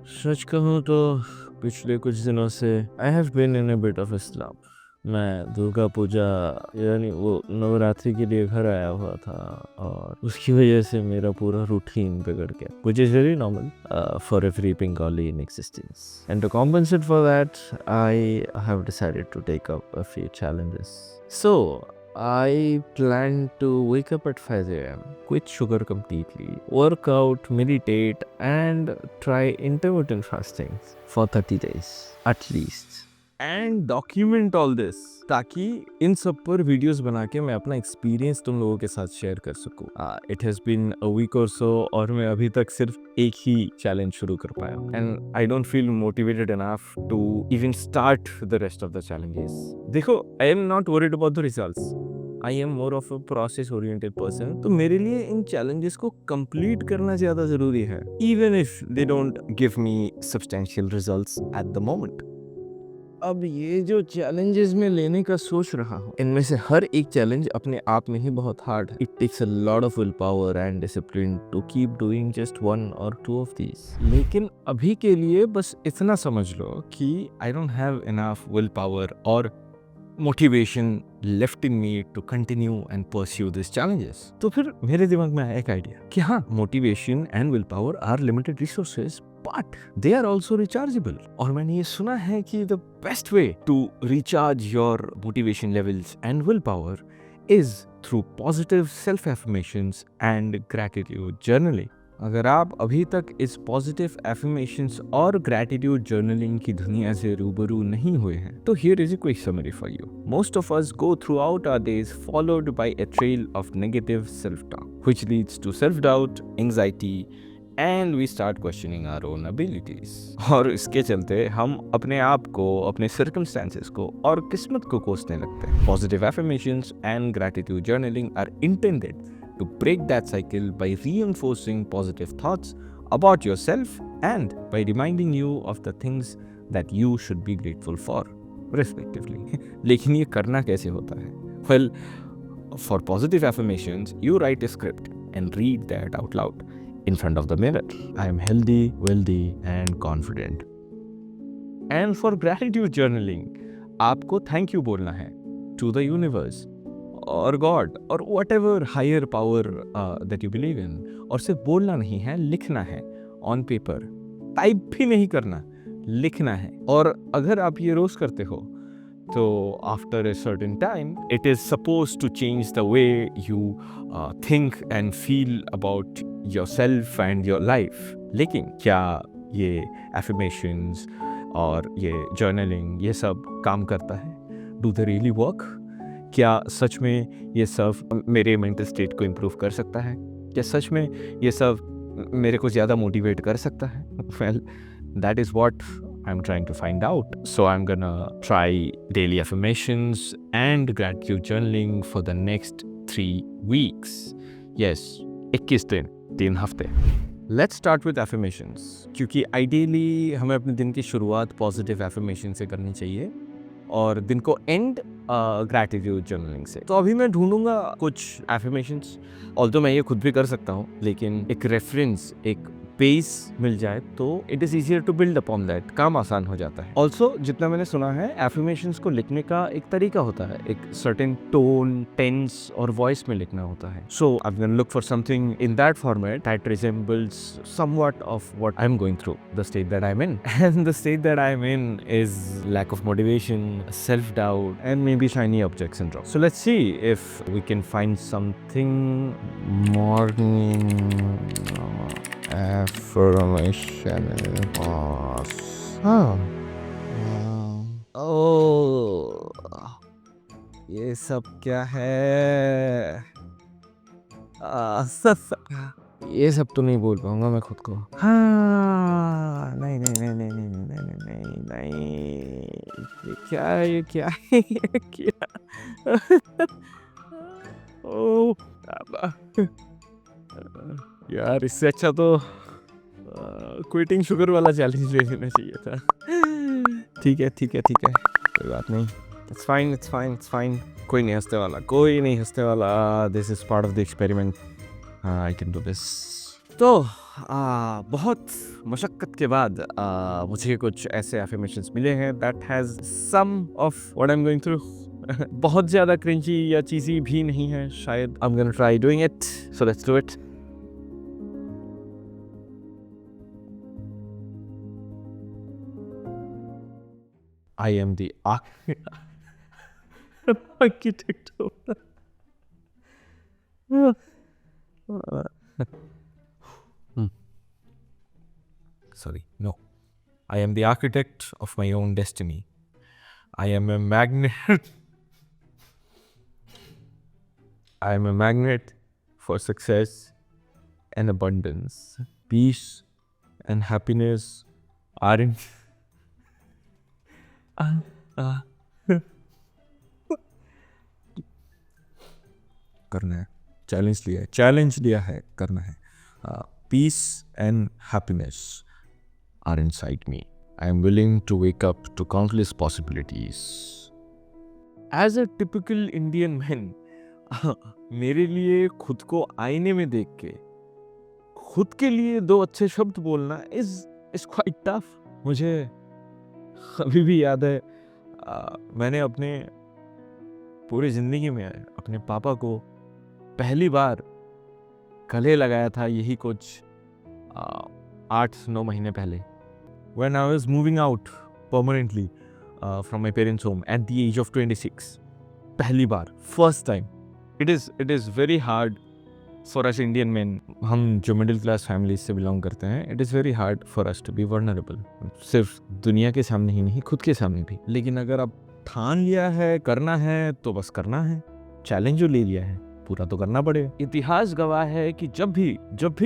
सच कहूँ तो पिछले कुछ दिनों से I have been in a bit of a slump. मैं दुर्गा पूजा यानी वो नवरात्रि के लिए घर आया हुआ था और उसकी वजह से मेरा पूरा रूटीन बिगड़ गया, which is very normal for every Bengali in existence. And to compensate for that, I have decided to take up a few challenges. So I plan to wake up at 5 a.m., quit sugar completely, work out, meditate, and try intermittent fasting for 30 days at least. And document all this ताकि इन सब पर videos बना के मैं अपना experience तुम लोगों के साथ शेयर कर सकूं। It has been a week or so और मैं अभी तक सिर्फ एक ही चैलेंज शुरू कर पाया and I don't feel motivated enough to even start the rest of the challenges. देखो, I am not worried about the results, I am more of a process oriented person. तो मेरे लिए इन चैलेंजेस को complete करना ज्यादा जरूरी है, even if they don't give me substantial results at the moment. अब ये जो चैलेंजेस में लेने का सोच रहा हूँ, इनमें से हर एक चैलेंज अपने आप में ही बहुत हार्ड है। It takes a lot of will power and discipline to keep doing just one और टू ऑफ दीज। लेकिन अभी के लिए बस इतना समझ लो कि I don't have enough will power और motivation left in me to continue and pursue this challenges. तो फिर मेरे दिमाग में आया एक आइडिया कि हाँ, motivation and will power are limited resources but they are also rechargeable. और मैंने ये सुना है कि the best way to recharge your motivation levels and willpower is through positive self-affirmations and gratitude journaling. अगर आप अभी तक इस पॉजिटिव एफर्मेशंस और ग्रैटिट्यूड जर्नलिंग की दुनिया से रूबरू नहीं हुए हैं, तो here is a quick summary for you. Most of us go throughout our days followed by a trail of negative self talk which leads to self doubt, anxiety and we start questioning our own abilities. और इसके चलते हम अपने आप को, अपने circumstances को और किस्मत को कोसने लगते हैं। Positive affirmations and gratitude journaling are intended to break that cycle by reinforcing positive thoughts about yourself and by reminding you of the things that you should be grateful for, respectively. लेकिन ये करना कैसे होता है? Well, for positive affirmations, you write a script and read that out loud in front of the mirror. I am healthy, wealthy, and confident. And for gratitude journaling, आपको thank you बोलना है to the universe और God और whatever higher power that you believe in. और सिर्फ बोलना नहीं है, लिखना है ऑन पेपर। टाइप भी नहीं करना, लिखना है। और अगर आप ये रोज करते हो तो after a certain time it is suppose to change the way you think and feel about yourself and your life. लेकिन क्या ये एफर्मेशंस और ये जर्नलिंग ये सब काम करता है? Do they really work? क्या सच में ये सब मेरे मेंटल स्टेट को इम्प्रूव कर सकता है? क्या सच में ये सब मेरे को ज़्यादा मोटिवेट कर सकता है? Well, that is what I am trying to find out. So I am gonna try daily affirmations and gratitude journaling for the next 3 weeks. Yes, 21 दिन, 3 हफ्ते। लेट्स स्टार्ट विद एफर्मेशंस, क्योंकि आइडियली हमें अपने दिन की शुरुआत पॉजिटिव एफर्मेशन से करनी चाहिए और दिन को एंड ग्रैटिट्यूड जर्नलिंग से। तो अभी मैं ढूंढूंगा कुछ एफर्मेशंस, ऑल्दो मैं ये खुद भी कर सकता हूँ, लेकिन एक रेफरेंस, एक बेस मिल जाए तो it is easier to build upon that, काम आसान हो जाता है। ऑल्सो जितना मैंने सुना है, एफर्मेशंस को लिखने का एक तरीका होता है, एक सर्टेन टोन, टेंस और वॉइस में लिखना होता है। So I am gonna look for something in that format that resembles somewhat of what I am going through, the state that I am in. And the state that I am in is lack of motivation, self-doubt, and maybe shiny object syndrome. So let's see if we can find something. Morning affirmation boss. ये सब क्या है? ये सब तो नहीं बोल पाऊंगा मैं खुद को। हाँ, नहीं नहीं नहीं नहीं नहीं नहीं नहीं नहीं नहीं, ये क्या है? ये क्या है? ये क्या? ओ यार, इससे अच्छा तो क्विटिंग शुगर वाला चैलेंज ले लेना चाहिए था। ठीक है, कोई बात नहीं। It's fine. कोई नहीं हंसने वाला। This is part of the experiment. I can do this. तो बहुत मशक्क़त के बाद मुझे कुछ ऐसे अफ़र्मेशंस मिले हैं that has some of what I am going through. बहुत ज़्यादा क्रिंजी या चीज़ी भी नहीं है शायद। I am gonna try doing it, so let's do it. I am the architect of sorry, no. I am the architect of my own destiny. I am a magnet. I am a magnet for success and abundance. Peace and happiness are in. करना है, challenge लिया है, करना है। Peace and happiness are inside me. I am willing to wake up to countless possibilities. As a typical Indian man, मेरे लिए खुद को आईने में देख के खुद के लिए दो अच्छे शब्द बोलना इज क्वाइट टफ। मुझे अभी भी याद है, मैंने अपने पूरी ज़िंदगी में अपने पापा को पहली बार गले लगाया था यही कुछ 8-9 महीने पहले, when I was moving out permanently from my parents' home at the age of 26. पहली बार, first time. It is very hard for us Indian men, हम जो मिडिल क्लास फैमिली से बिलोंग करते हैं, it is very hard for us to be vulnerable. सिर्फ दुनिया के सामने ही नहीं, खुद के सामने भी। लेकिन अगर आप ठान लिया है, करना है, तो बस करना है। चैलेंज जो ले लिया है, पूरा तो करना पड़ेगा। इतिहास गवाह है कि जब भी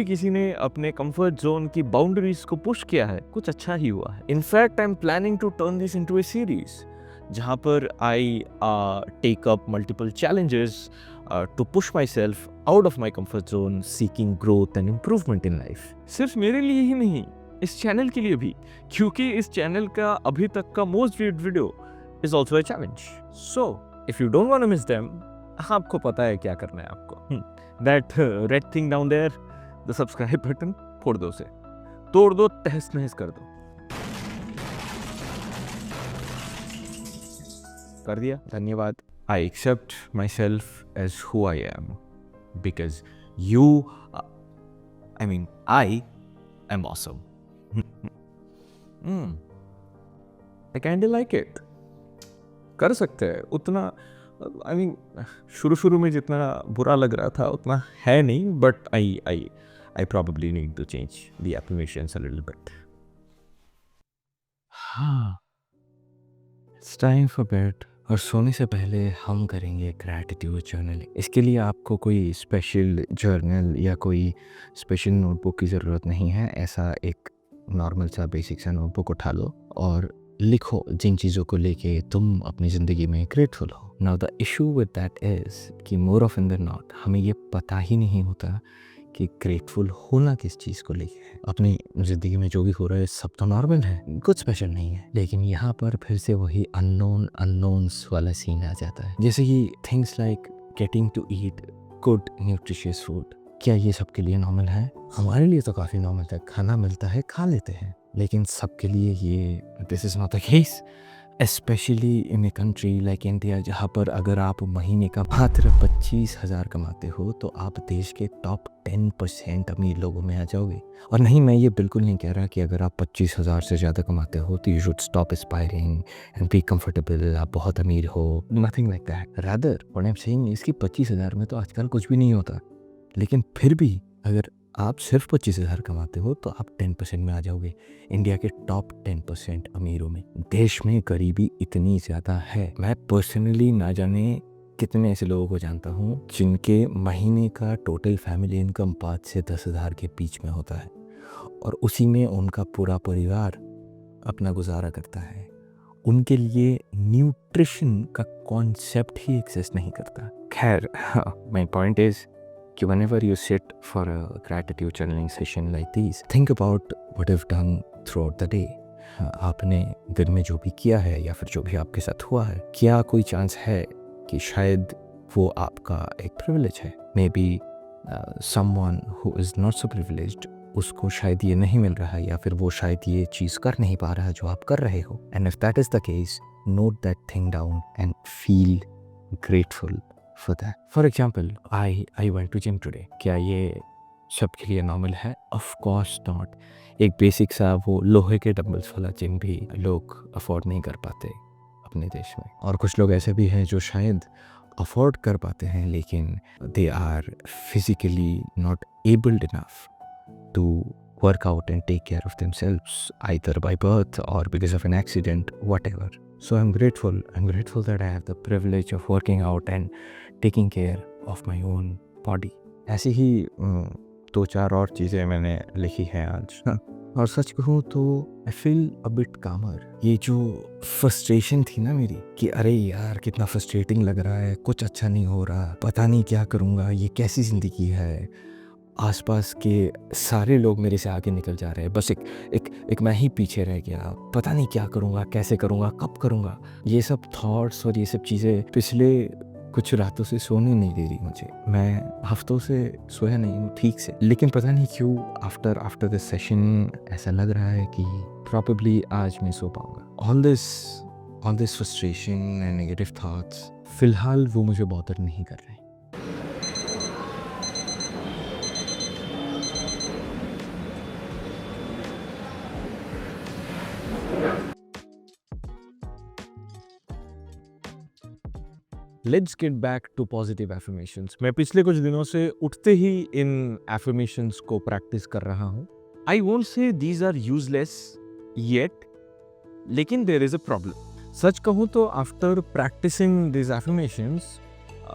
किसी ने अपने कंफर्ट जोन की बाउंड्रीज को पुश किया है, कुछ अच्छा ही हुआ है। In fact I am planning to turn this into a series, जहां पर I take up multiple challenges to push myself out of my comfort zone, seeking growth and improvement in life. सिर्फ मेरे लिए ही नहीं, इस चैनल के लिए भी, क्योंकि इस चैनल का अभी तक का most viewed video is also a challenge. So, if you don't want to miss them, आपको पता है क्या करना है आपको। That red thing down there, the subscribe button, फोड़ दो उसे, तोड़ दो, तहस नहस कर दो। कर दिया, धन्यवाद। I accept myself as who I am because I am awesome. I kind of like it. कर सकते हैं उतना, शुरू में जितना बुरा लग रहा था उतना है नहीं, but I probably need to change the affirmations a little bit. It's time for bed. और सोने से पहले हम करेंगे ग्रैटिट्यूड जर्नलिंग। इसके लिए आपको कोई स्पेशल जर्नल या कोई स्पेशल नोटबुक की ज़रूरत नहीं है। ऐसा एक नॉर्मल सा बेसिक सा नोटबुक उठा लो और लिखो जिन चीज़ों को लेके तुम अपनी ज़िंदगी में ग्रेटफुल हो। Now the issue with that is कि मोर ऑफन देन नॉट हमें ये पता ही नहीं होता कि ग्रेटफुल होना किस चीज़ को लेके है। अपनी ज़िंदगी में जो भी हो रहा है सब तो नॉर्मल है, कुछ स्पेशल नहीं है, लेकिन यहाँ पर फिर से वही अननोन्स वाला सीन आ जाता है। जैसे कि things like getting to eat good nutritious food, क्या ये सबके लिए नॉर्मल है? हमारे लिए तो काफ़ी नॉर्मल है, खाना मिलता है खा लेते हैं, लेकिन सबके लिए ये this is not the case. Specially in a country like India, जहाँ पर अगर आप महीने का मात्र 25,000 कमाते हो तो आप देश के टॉप 10% अमीर लोगों में आ जाओगे। और नहीं, मैं ये बिल्कुल नहीं कह रहा कि अगर आप 25,000 से ज़्यादा कमाते हो तो you should stop aspiring and be comfortable, आप बहुत अमीर हो, nothing like that. Rather what I am saying इसकी 25,000 में तो आजकल कुछ भी नहीं होता, लेकिन फिर भी अगर आप सिर्फ 25,000 कमाते हो तो आप 10% में आ जाओगे, इंडिया के टॉप 10% अमीरों में। देश में गरीबी इतनी ज़्यादा है, मैं पर्सनली ना जाने कितने ऐसे लोगों को जानता हूँ जिनके महीने का टोटल फैमिली इनकम 5 से 10,000 के बीच में होता है, और उसी में उनका पूरा परिवार अपना गुजारा करता है। उनके लिए न्यूट्रिशन का कॉन्सेप्ट ही एग्जिस्ट नहीं करता। खैर, माय पॉइंट इज़ कि whenever you sit for a gratitude journaling session like these, think about what you've done throughout the day. आपने दिन में जो भी किया है या फिर जो भी आपके साथ हुआ है, क्या कोई चांस है कि शायद वो आपका एक प्रिविलेज है? May be someone who is not so privileged, उसको शायद ये नहीं मिल रहा है या फिर वो शायद ये चीज़ कर नहीं पा रहा है जो आप कर रहे हो। And if that is the case, note that thing down and feel grateful for that. For example, I went to gym today. क्या ये सबके लिए नॉर्मल है? Of course not. एक बेसिक सा वो लोहे के डंबल्स वाला जिम भी लोग अफोर्ड नहीं कर पाते अपने देश में। और कुछ लोग ऐसे भी हैं जो शायद अफोर्ड कर पाते हैं लेकिन they are physically not abled enough to work out and take care of themselves, either by birth or because of an accident, whatever. So I'm grateful that I have the privilege of working out and taking care of my own body. ऐसी ही दो चार और चीज़ें मैंने लिखी हैं आज। और सच कहूँ तो आई फील अ बिट कामर। ये जो फ्रस्ट्रेशन थी ना मेरी कि अरे यार कितना फ्रस्ट्रेटिंग लग रहा है, कुछ अच्छा नहीं हो रहा, पता नहीं क्या करूँगा, ये कैसी ज़िंदगी है, आसपास के सारे लोग मेरे से आगे निकल जा रहे हैं, बस एक मैं ही पीछे रह गया, पता नहीं क्या करूँगा, कैसे करूँगा, कब करूँगा। ये सब थॉट्स और ये सब चीज़ें पिछले कुछ रातों से सोने नहीं दे रही मुझे। मैं हफ्तों से सोया नहीं हूँ ठीक से, लेकिन पता नहीं क्यों आफ्टर दिस सेशन ऐसा लग रहा है कि प्रॉबेबली आज मैं सो पाऊँगा। All this frustration and negative thoughts फ़िलहाल वो मुझे बॉदर नहीं कर रहे। Let's get back to positive affirmations. मैं पिछले कुछ दिनों से उठते ही इन एफर्मेशंस को प्रैक्टिस कर रहा हूँ। I won't say these are useless yet, लेकिन देयर इज अ प्रॉब्लम। सच कहूँ तो आफ्टर प्रैक्टिसिंग दिस एफर्मेशंस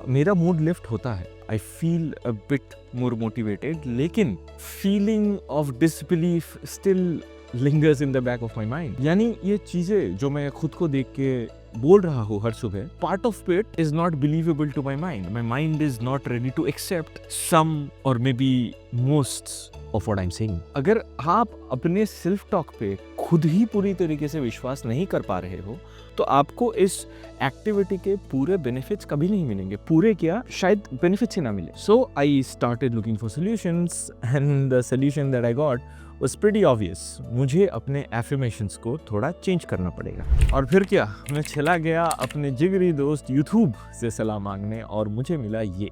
मेरा मूड लिफ्ट होता है। I feel a bit more motivated, लेकिन feeling of disbelief still lingers in the back of my mind. यानी ये चीज़ें जो मैं खुद को देख के बोल रहा हूँ हर सुबह, part of it is not believable to my mind. My mind is not ready to accept some और maybe most of what I am saying. अगर आप अपने सेल्फ टॉक पे खुद ही पूरी तरीके से विश्वास नहीं कर पा रहे हो तो आपको इस एक्टिविटी के पूरे बेनिफिट्स कभी नहीं मिलेंगे। पूरे क्या, शायद बेनिफिट्स ही ना मिले। So I started looking for solutions and the solution that I got was pretty obvious। मुझे अपने एफर्मेशंस को थोड़ा चेंज करना पड़ेगा। और फिर क्या, मैं चला गया अपने जिगरी दोस्त यूट्यूब से सलाह मांगने और मुझे मिला ये।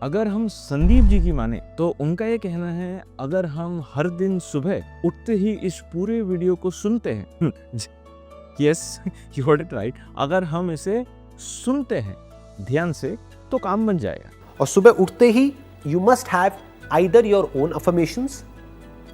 अगर हम संदीप जी की माने तो उनका ये कहना है, अगर हम हर दिन सुबह उठते ही इस पूरे वीडियो को सुनते हैं, yes you heard it right, अगर हम इसे सुनते हैं ध्यान से तो काम बन जाएगा। और सुबह उठते ही you must have either your own affirmations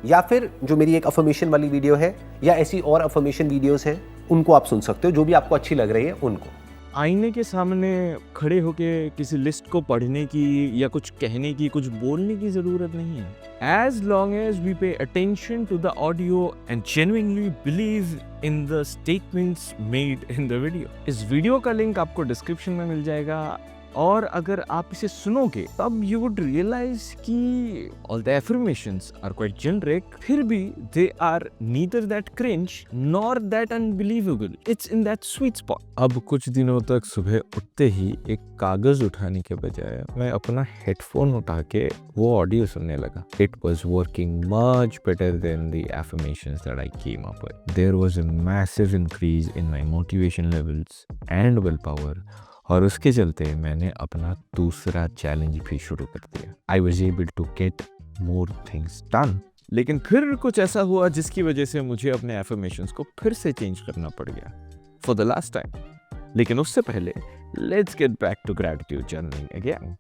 या फिर जो मेरी एक अफर्मेशन वाली वीडियो है या ऐसी और अफर्मेशन वीडियोस हैं, उनको आप सुन सकते हो, जो भी आपको अच्छी लग रही है उनको। आईने के सामने खड़े होके किसी लिस्ट को पढ़ने की या कुछ कहने की, कुछ बोलने की जरूरत नहीं है। As long as we pay attention to the audio and genuinely believe in the statements made in the video. इस वीडियो का लिंक आपको डिस्क्रिप्शन में मिल जाएगा, और अगर आप इसे सुनोगे तब यू वुड रियलाइज कि all the affirmations are quite generic, फिर भी they are neither that cringe nor that unbelievable. It's in that sweet spot. अब कुछ दिनों तक सुबह उठते ही एक कागज उठाने के बजाय मैं अपना हेडफोन उठा के वो ऑडियो सुनने लगा। It was working much better than the affirmations that I came up with. There was a massive increase in my motivation levels and will power, और उसके चलते मैंने अपना दूसरा चैलेंज भी शुरू कर दिया। I was able to get more things done. लेकिन फिर कुछ ऐसा हुआ जिसकी वजह से मुझे अपने एफर्मेशंस को फिर से चेंज करना पड़ गया फॉर द लास्ट टाइम। लेकिन उससे पहले let's get back to gratitude journaling again.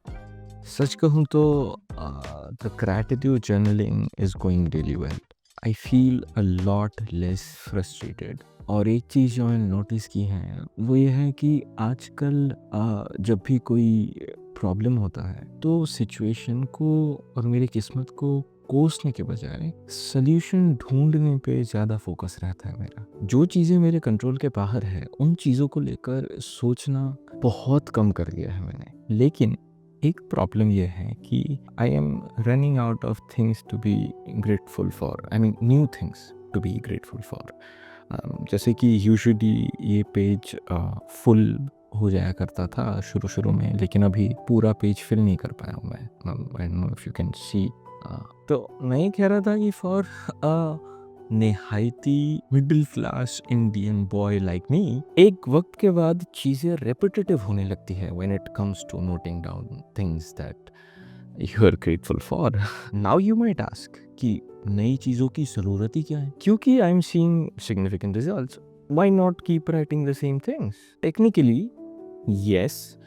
सच कहूँ तो the gratitude journaling is going really well. I feel a lot less frustrated. और एक चीज़ जो मैंने नोटिस की है वो ये है कि आजकल जब भी कोई प्रॉब्लम होता है तो सिचुएशन को और मेरी किस्मत को कोसने के बजाय सल्यूशन ढूंढने पे ज़्यादा फोकस रहता है मेरा। जो चीज़ें मेरे कंट्रोल के बाहर है उन चीज़ों को लेकर सोचना बहुत कम कर दिया है मैंने। लेकिन एक प्रॉब्लम यह है कि I am running out of things to be grateful for, I mean new things to be grateful for. जैसे कि यूजुअली ये पेज फुल हो जाया करता था शुरू में, लेकिन अभी पूरा पेज फिल नहीं कर पाया हूँ मैं। I don't know if you can see तो मैं ये कह रहा था कि फॉर अ निहायती middle class Indian boy like me, एक वक्त के बाद चीज़ें रेपिटेटिव होने लगती है when it comes to noting down things that you are grateful for. Now you might ask कि नई चीज़ों की ज़रूरत ही क्या है? क्योंकि I am seeing significant results, why not keep writing the same things? Technically yes,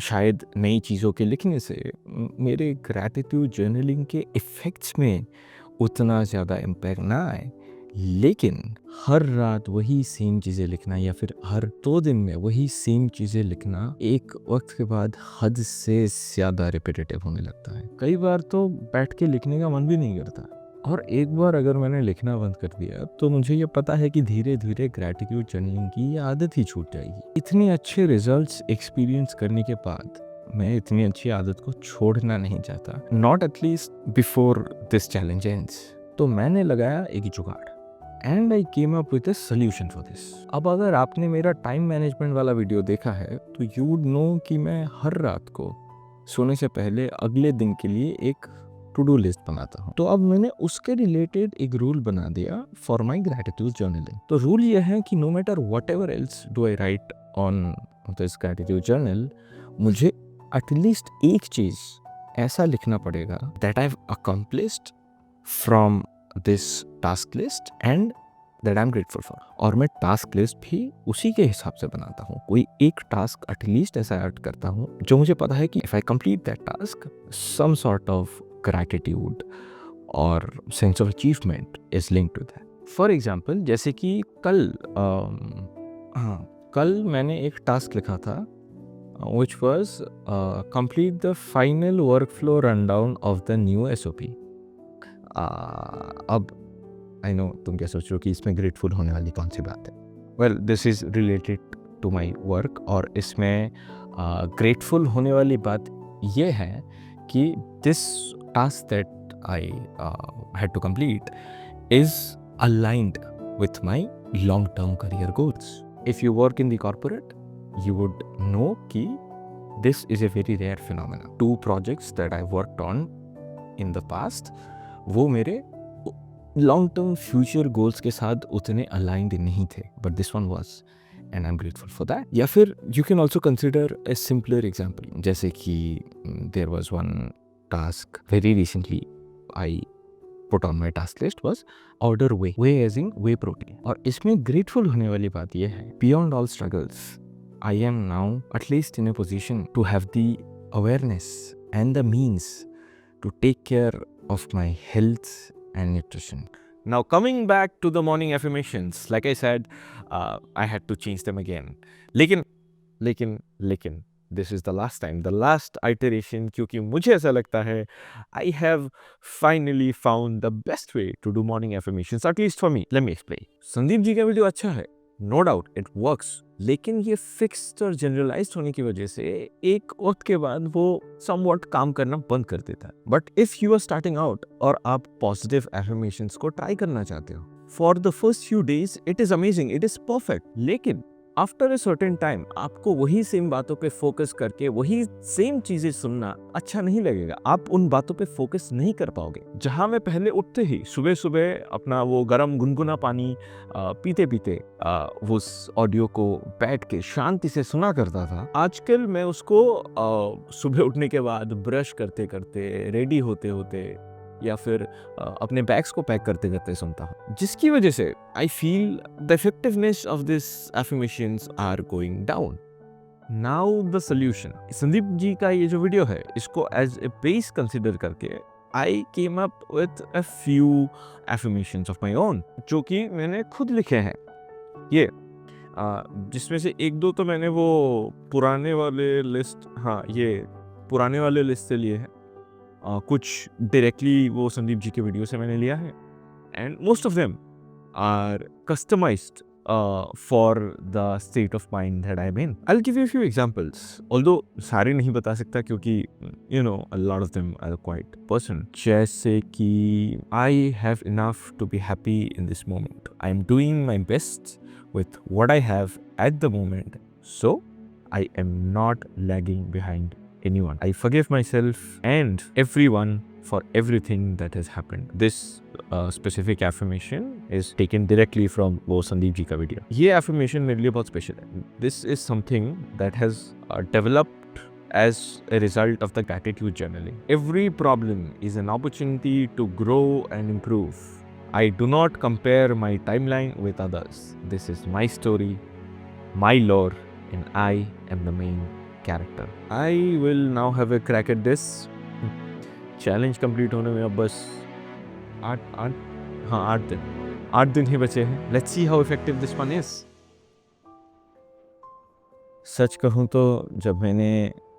शायद नई चीज़ों के लिखने से मेरे ग्रैटिट्यूड जर्नलिंग के इफ़ेक्ट्स में उतना ज़्यादा इम्पैक्ट ना आए, लेकिन हर रात वही सेम चीज़ें लिखना या फिर हर 2 दिन में वही सेम चीज़ें लिखना एक वक्त के बाद हद से ज़्यादा रिपीटेटिव होने लगता है। कई बार तो बैठ के लिखने का मन भी नहीं करता, और एक बार अगर मैंने लिखना बंद कर दिया तो मुझे ये पता है कि धीरे धीरे ग्रैटिट्यूड जर्नलिंग की ये आदत ही छूट जाएगी। इतने अच्छे रिजल्ट्स एक्सपीरियंस करने के बाद मैं इतनी अच्छी आदत को छोड़ना नहीं चाहता, not at least before this challenge ends. तो मैंने लगाया एक जुगाड़ and I came up with a solution for this. अब अगर आपने मेरा टाइम मैनेजमेंट वाला वीडियो देखा है तो यू वुड नो कि मैं हर रात को सोने से पहले अगले दिन के लिए एक टू डू लिस्ट बनाता हूँ। तो अब मैंने उसके रिलेटेड एक रूल बना दिया फॉर माई ग्रैटिट्यूड जर्नलिंग। तो रूल ये है कि no matter what ever else do I write on this gratitude journal, मुझे एटलीस्ट एक चीज़ ऐसा लिखना पड़ेगा that I have accomplished from this task list and that I am grateful for. और मैं टास्क लिस्ट भी उसी के हिसाब से बनाता हूँ। कोई एक टास्क एटलीस्ट ऐसा ऐड करता हूँ जो मुझे पता है कि if I complete that task, some sort of gratitude और sense of achievement is linked to that. For example, जैसे कि कल मैंने एक टास्क लिखा था which was complete the final workflow rundown of the new SOP. अब आई नो तुम क्या सोच रहे हो कि इसमें ग्रेटफुल होने वाली कौन सी बात है। Well, this is related to my work, और इसमें ग्रेटफुल होने वाली बात यह है कि this task that I had to complete is aligned with my long term career goals. If you work in the corporate, you would know कि this is a very rare phenomenon. 2 projects that I worked on in the past, वो मेरे long term future goals के साथ उतने aligned नहीं थे, but this one was and I am grateful for that. या फिर you can also consider a simpler example, जैसे कि there was one task very recently I put on my task list was order whey as in whey protein। और इसमें grateful होने वाली बात यह है, beyond all struggles I am now at least in a position to have the awareness and the means to take care of my health and nutrition. Now coming back to the morning affirmations, like I said, I had to change them again. लेकिन this is the last time, the last iteration, क्योंकि मुझे ऐसा लगता है I have finally found the best way to do morning affirmations, at least for me. Let me explain. Sandeep ji का video अच्छा है, no doubt it works, लेकिन ये फिक्स्ड और जनरलाइज्ड होने की वजह से एक वक्त के बाद वो समवॉट काम करना बंद कर देता है। But if you are starting out और आप पॉजिटिव एफर्मेशंस को ट्राई करना चाहते हो, for the first few days it is amazing, it is perfect, लेकिन आफ्टर अ सर्टेन टाइम आपको वही सेम बातों पे फोकस करके वही सेम चीजें सुनना अच्छा नहीं लगेगा। आप उन बातों पे फोकस नहीं कर पाओगे। जहां मैं पहले उठते ही सुबह सुबह अपना वो गरम गुनगुना पानी पीते पीते उस ऑडियो को बैठ के शांति से सुना करता था, आजकल मैं उसको सुबह उठने के बाद ब्रश करते करते, रेडी होते होते, या फिर अपने बैग्स को पैक करते करते सुनता हूँ, जिसकी वजह से I feel the effectiveness of this affirmations are going down. Now the solution, Sandeep ji का ये जो वीडियो है इसको एज ए बेस कंसिडर करके I came up with a few affirmations of my own, जो कि मैंने खुद लिखे हैं। ये जिसमें से एक दो तो मैंने वो पुराने वाले लिस्ट से लिए हैं, कुछ डायरेक्टली वो संदीप जी के वीडियो से मैंने लिया है, and most of them are customised for the state of mind that I am in. I will give you few examples, although सारे नहीं बता सकता क्योंकि you know a lot of them are quite personal. जैसे कि I have enough to be happy in this moment, I am doing my best with what I have at the moment, so I am not lagging behind anyone. I forgive myself and everyone for everything that has happened. This specific affirmation is taken directly from वो संदीप जी का video. ये affirmation मेरे लिए बहुत special है. This is something that has developed as a result of the gratitude journaling. Every problem is an opportunity to grow and improve. I do not compare my timeline with others. This is my story, my lore, and I am the main character. I will now have a crack at this. Challenge complete होने में अब बस 8 दिन ही बचे हैं. Let's see how effective this one is. सच कहूँ तो जब मैंने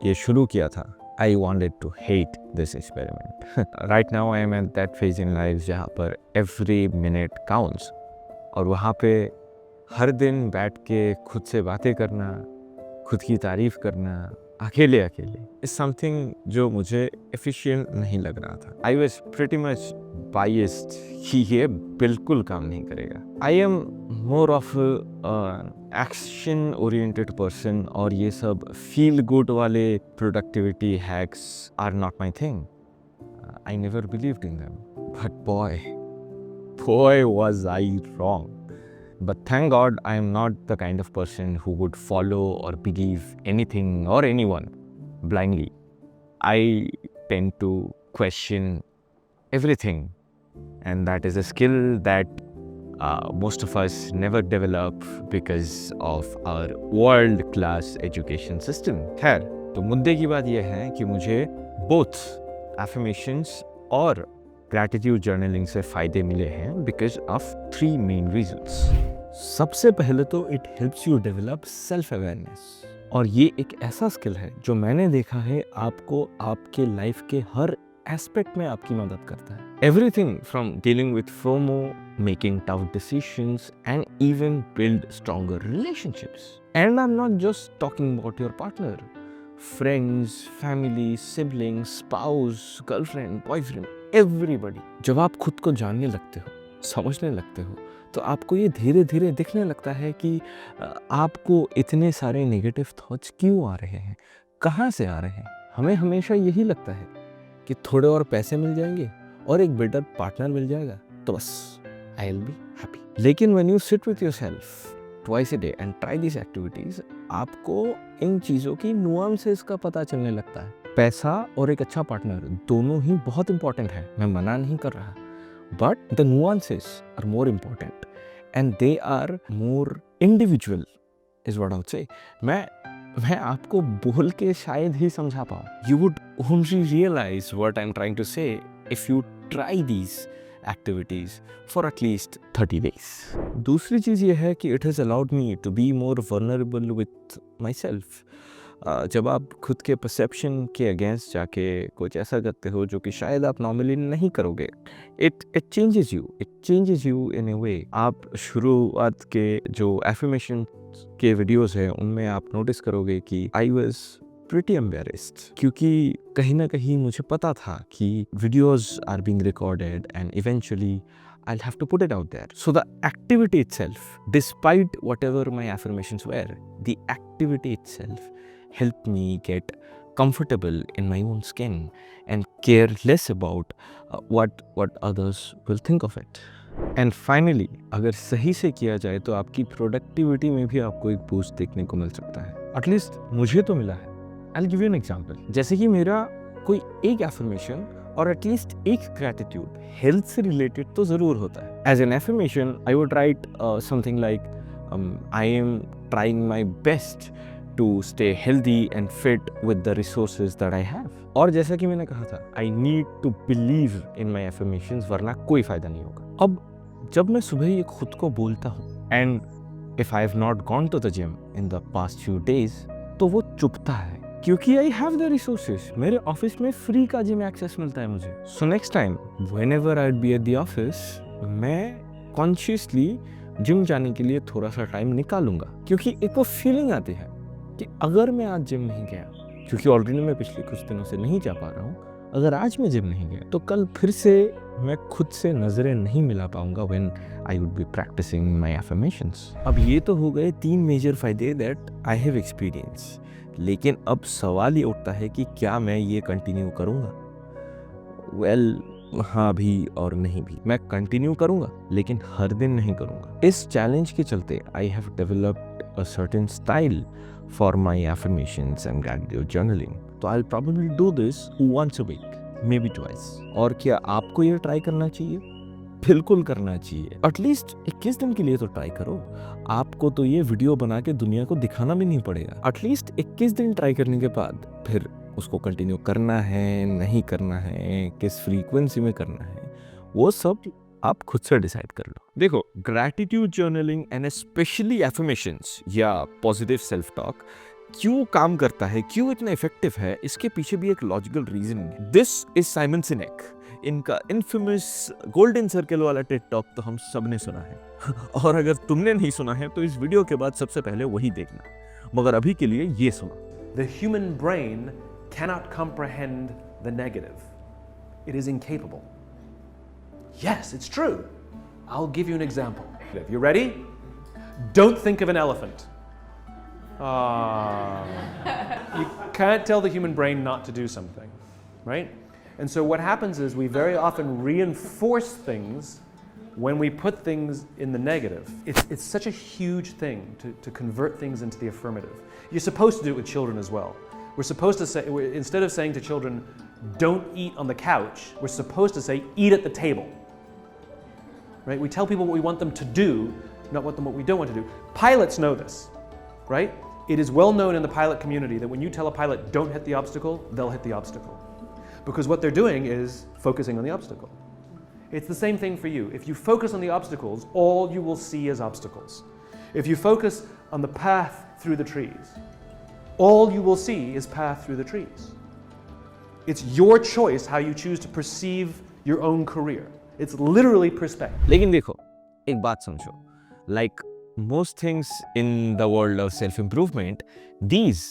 ये शुरू किया था, I wanted to hate this experiment. Right now I am at that phase in life जहाँ पर एवरी मिनट काउंट्स, और वहाँ पे हर दिन बैठ के खुद से बातें करना, खुद की तारीफ करना अकेले इज समथिंग जो मुझे एफिशिएंट नहीं लग रहा था. I was pretty much biased कि ये बिल्कुल काम नहीं करेगा. I am more of action oriented person, और ये सब फील गुड वाले productivity hacks are not my thing. I never believed in them, but boy was I wrong. But thank God I am not the kind of person who would follow or believe anything or anyone blindly. I tend to question everything, and that is a skill that most of us never develop because of our world-class education system. खैर, तो मुद्दे की बात यह है कि मुझे both affirmations और ग्रैटिट्यूड जर्नलिंग से फ़ायदे मिले हैं बिकॉज ऑफ 3 मेन रीजंस. सबसे पहले तो it helps you develop self awareness, और ये एक ऐसा स्किल है जो मैंने देखा है आपको आपके लाइफ के हर एस्पेक्ट में आपकी मदद करता है. Everything from dealing with FOMO, making tough decisions, and even build stronger relationships. And I am not just talking about your partner, friends, family, siblings, spouse, girlfriend, boyfriend, everybody. जब आप खुद को जानने लगते हो, समझने लगते हो, तो आपको ये धीरे धीरे दिखने लगता है कि आपको इतने सारे नेगेटिव थॉट्स क्यों आ रहे हैं, कहाँ से आ रहे हैं. हमें हमेशा यही लगता है कि थोड़े और पैसे मिल जाएंगे और एक बेटर पार्टनर मिल जाएगा तो बस आई विल बी हैप्पी. लेकिन when you sit with yourself twice a day and try this activities, आपको इन चीज़ों की नुआंसेस का पता चलने लगता है. पैसा और एक अच्छा पार्टनर दोनों ही बहुत इंपॉर्टेंट है, मैं मना नहीं कर रहा, but the nuances are more important and they are more individual is what I would say. मैं आपको बोल के शायद ही समझा पाऊँ. You would only realise what I am trying to say if you try these activities for at least 30 days. दूसरी चीज़ ये है कि it has allowed me to be more vulnerable with myself. जब आप खुद के परसेप्शन के अगेंस्ट जाके कुछ ऐसा करते हो जो कि शायद आप नॉर्मली नहीं करोगे, it changes you in a way. आप शुरुआत के जो एफर्मेशन के वीडियोस हैं उनमें आप नोटिस करोगे कि I was pretty embarrassed, क्योंकि कहीं ना कहीं मुझे पता था कि videos are being recorded and eventually I'll have to put it out there. So the activity itself, despite whatever my affirmations were, the activity itself helped me get comfortable in my own skin and care less about what others will think of it. And finally, अगर सही से किया जाए तो आपकी productivity में भी आपको एक बूस्ट देखने को मिल सकता है. एटलीस्ट मुझे तो मिला है. I'll give you an example. जैसे कि मेरा कोई एक affirmation और एटलीस्ट एक ग्रैटिट्यूड हेल्थ से रिलेटेड तो ज़रूर होता है. As an affirmation, I would write something like, I am trying my best to stay healthy and fit with the resources that I have. और जैसा कि मैंने कहा था, I need to believe in my affirmations, वरना कोई फ़ायदा नहीं होगा. अब जब मैं सुबह ये खुद को बोलता हूँ, and if I have not gone to the gym in the past few days, तो वो चुभता है क्योंकि आई हैव द रिसोर्सेज. मेरे ऑफिस में फ्री का जिम एक्सेस मिलता है मुझे. So next time whenever I be at the office, मैं कॉन्शियसली जिम जाने के लिए थोड़ा सा टाइम निकालूंगा, क्योंकि एक वो फीलिंग आती है कि अगर मैं आज जिम नहीं गया, क्योंकि ऑलरेडी मैं पिछले कुछ दिनों से नहीं जा पा रहा हूँ, अगर आज मैं जिम नहीं गया तो कल फिर से मैं खुद से नज़रें नहीं मिला पाऊंगा when I would be practising my affirmations. अब ये तो हो गए 3 मेजर फायदे दैट आई हैव एक्सपीरियंस. लेकिन अब सवाल ये उठता है कि क्या मैं ये कंटिन्यू करूँगा. वेल हाँ भी और नहीं भी। मैं कंटिन्यू करूंगा लेकिन हर दिन नहीं करूंगा। इस चैलेंज के चलते I have developed a certain style for my affirmations and gratitude journaling. तो I will probably do this once a week, maybe twice. और क्या आपको ये ट्राई करना चाहिए? बिल्कुल करना चाहिए। एटलीस्ट 21 दिन के लिए तो ट्राई करो। आपको तो ये वीडियो बना के दुनिया को दिखाना भी नहीं पड़ेगा। एटलीस्ट 21 दिन ट्राई करने के बाद फिर उसको कंटिन्यू करना है, नहीं करना है, किस फ्रीक्वेंसी में करना है, वो सब आप खुद से डिसाइड कर लो। देखो, gratitude journaling and specially affirmations या पॉजिटिव सेल्फ टॉक क्यों काम करता है, क्यों इतना इफेक्टिव है, इसके पीछे भी एक लॉजिकल रीजन है। This is Simon Sinek. इनका इन्फेमस गोल्डन सर्कल वाला टेड टॉक तो हम सब ने सुना है और अगर तुमने नहीं सुना है तो इस वीडियो के बाद सबसे पहले वही देखना। मगर अभी के लिए ये सुनो। The human brain cannot comprehend the negative. It is incapable. Yes, it's true. I'll give you an example. You ready? Don't think of an elephant. You can't tell the human brain not to do something, right? And so what happens is we very often reinforce things when we put things in the negative. It's such a huge thing to convert things into the affirmative. You're supposed to do it with children as well. We're supposed to say, instead of saying to children, don't eat on the couch, we're supposed to say, eat at the table. Right? We tell people what we want them to do, not what we don't want to do. Pilots know this, right? It is well known in the pilot community that when you tell a pilot, don't hit the obstacle, they'll hit the obstacle. Because what they're doing is focusing on the obstacle. It's the same thing for you. If you focus on the obstacles, all you will see is obstacles. If you focus on the path through the trees, all you will see is path through the trees. It's your choice how you choose to perceive your own career. It's literally perspective. लेकिन देखो, एक बात समझो, like most things in the world of self-improvement, these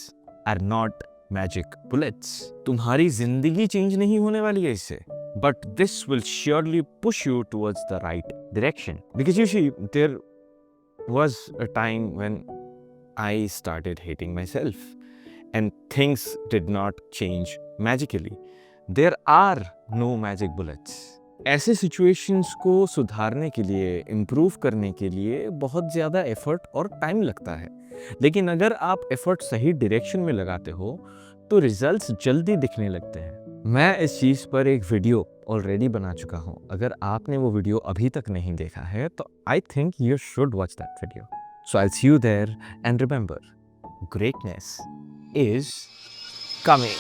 are not magic bullets. तुम्हारी जिंदगी change नहीं होने वाली है इससे, but this will surely push you towards the right direction. Because you see, there was a time when I started hating myself and things did not change magically. There are no magic bullets. ऐसे situations को सुधारने के लिए, improve करने के लिए बहुत ज़्यादा एफर्ट और टाइम लगता है। लेकिन अगर आप एफर्ट सही डायरेक्शन में लगाते हो तो रिजल्ट्स जल्दी दिखने लगते हैं। मैं इस चीज़ पर एक वीडियो ऑलरेडी बना चुका हूँ। अगर आपने वो वीडियो अभी तक नहीं देखा है तो I think you should watch that video. So I'll see you there, and remember, greatness is coming.